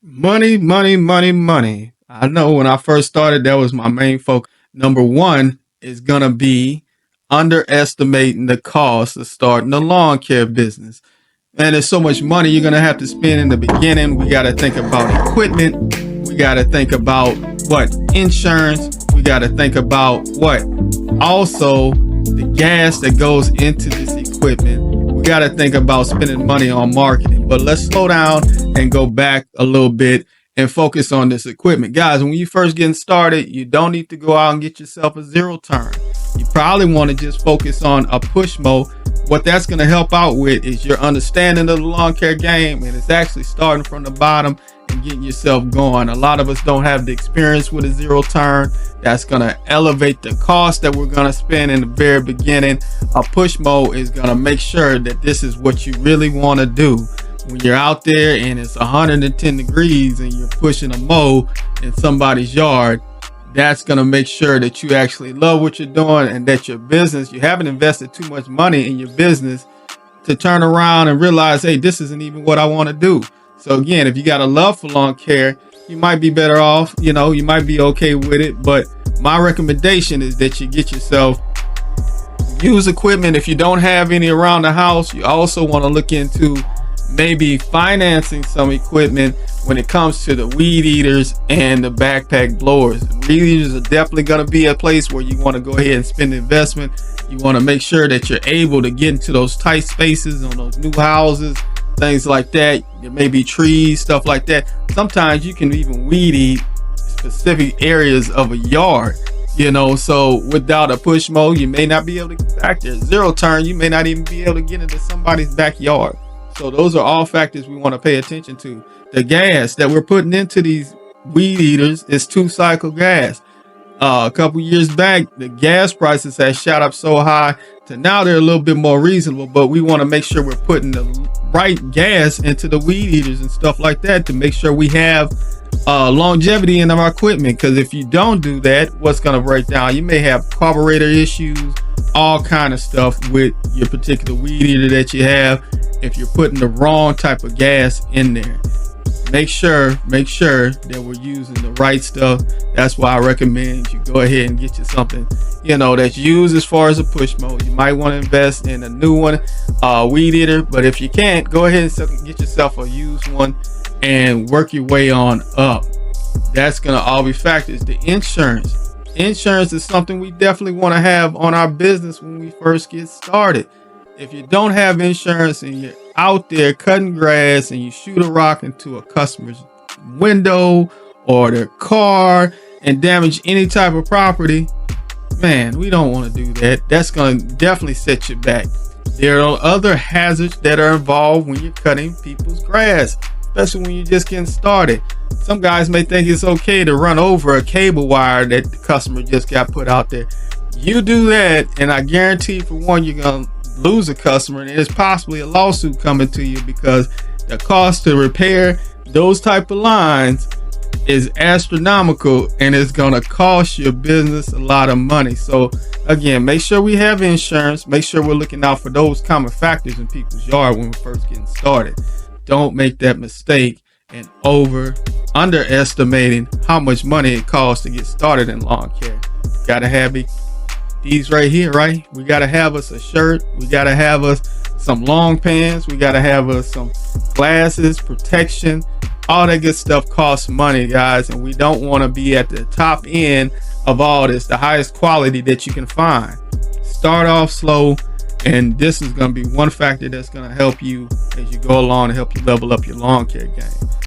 Money, money, money, money. I know when I first started, that was my main focus. Number one is going to be underestimating the cost of starting a lawn care business. Man, there's so much money you're going to have to spend in the beginning. We got to think about equipment. We got to think about what? Insurance. We got to think about what? Also, the gas that goes into this equipment. We got to think about spending money on marketing. But let's slow down and go back a little bit and focus on this equipment. Guys, when you first getting started, you don't need to go out and get yourself a zero turn. You probably want to just focus on a push mow. What that's going to help out with is your understanding of the lawn care game, and it's actually starting from the bottom and getting yourself going. A lot of us don't have the experience with a zero turn. That's going to elevate the cost that we're going to spend in the very beginning. A push mow is going to make sure that this is what you really want to do. When you're out there and it's 110 degrees and you're pushing a mow in somebody's yard, that's going to make sure that you actually love what you're doing and that your business, you haven't invested too much money in your business to turn around and realize, hey, this isn't even what I want to do. So again, if you got a love for lawn care, you might be better off, you might be okay with it. But my recommendation is that you get yourself used equipment. If you don't have any around the house, you also want to look into maybe financing some equipment when it comes to the weed eaters and the backpack blowers. The weed eaters are definitely going to be a place where you want to go ahead and spend investment. You want to make sure that you're able to get into those tight spaces on those new houses, things like that. There may be trees, stuff like that. Sometimes you can even weed eat specific areas of a yard, so without a push mow, you may not be able to get back there. Zero turn, you may not even be able to get into somebody's backyard. So those are all factors we want to pay attention to. The gas that we're putting into these weed eaters is 2-cycle gas. A couple years back, the gas prices had shot up so high to now they're a little bit more reasonable, but we want to make sure we're putting the right gas into the weed eaters and stuff like that to make sure we have longevity in our equipment. Because if you don't do that, what's going to break down? You may have carburetor issues, all kind of stuff with your particular weed eater that you have if you're putting the wrong type of gas in there. Make sure that we're using the right stuff. That's why I recommend you go ahead and get you something that's used as far as a push mow. You might want to invest in a new one, weed eater, but if you can't, go ahead and get yourself a used one and work your way on up. That's gonna all be factors. The insurance is something we definitely want to have on our business when we first get started. If you don't have insurance and you're out there cutting grass and you shoot a rock into a customer's window or their car and damage any type of property, man, we don't want to do that. That's going to definitely set you back. There are other hazards that are involved when you're cutting people's grass, especially when you're just getting started. Some guys may think it's okay to run over a cable wire that the customer just got put out there. You do that, and I guarantee for one, you're going to lose a customer, and there's possibly a lawsuit coming to you because the cost to repair those type of lines is astronomical, and it's going to cost your business a lot of money. So again, make sure we have insurance. Make sure we're looking out for those common factors in people's yard when we're first getting started. Don't make that mistake and underestimating how much money it costs to get started in lawn care. Gotta have these right here, right? We gotta have us a shirt. We gotta have us some long pants. We gotta have us some glasses, protection. All that good stuff costs money, guys, and we don't want to be at the top end of all this, the highest quality that you can find. Start off slow, and this is going to be one factor that's going to help you as you go along and help you level up your lawn care game.